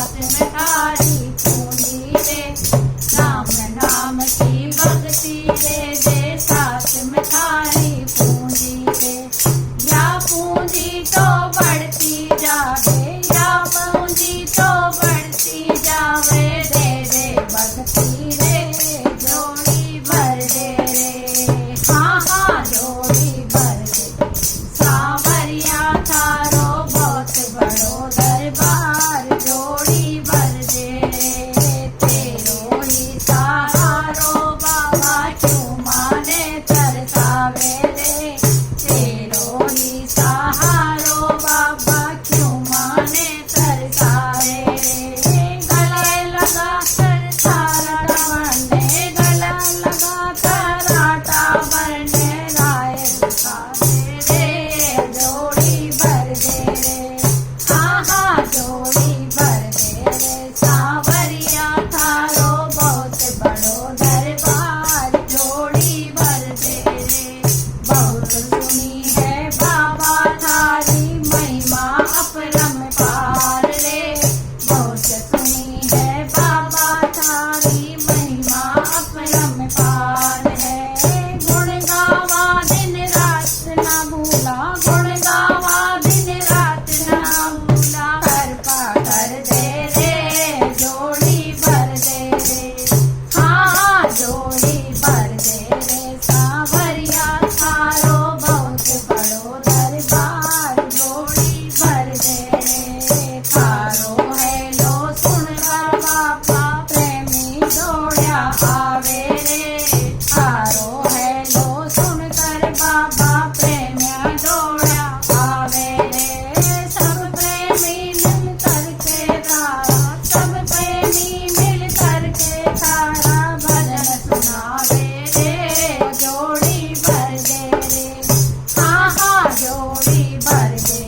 साथ में थारी पूंजी रे, राम नाम की भक्ति दे दे साथ में थारी पूंजी रे। या पूंजी तो बढ़ती जावे, या पूंजी तो बढ़ती जावे, दे दे भक्ति रे जोड़ी भर दे रे, हाँ हाँ जोड़ी भर दे। सावरिया थारो बहुत बड़ो दरबार, जोड़ी भर दे रे, तेरो ही सहारो बाबा क्यों माने तरसावे रे, तेरो ही सहारो बाबा क्यों माने तरसावे रे। गले लगा कर थारा बनने, गला लगा कर आटा भरने, राय दिखावे रे जोड़ी भर दे रे, हाँ हाँ जोड़ी भर दे रे। सावरिया थारो बहुत बड़ो दरबार, जोड़ी भर दे रे। बहुत सुनी है बाबा थारी महिमा अपरंपार रे, बहुत सुनी है बाबा थारी महिमा अपरंपार है। गुण गावा दिन रात ना भूला, गुण गावा दिन रात ना भूला, कृपा कर दे रे जोड़ी भर दे रे, हाँ हाँ जोड़ी भर दे रे। सावरिया थारो बहुत बड़ो दरबार, जोड़ी भर दे रे। थारो है लो सुन कर बाबा प्रेमी दौड़या आवे रे, थारो है लो सुन कर बाबा प्रेमिया दौड़या आवे रे। सब प्रेमी मिल करके तारा, सब प्रेमी मिल करके तारा भजन सुनावे रे, जोड़ी भर दे रे, हाँ हाँ जोड़ी भर दे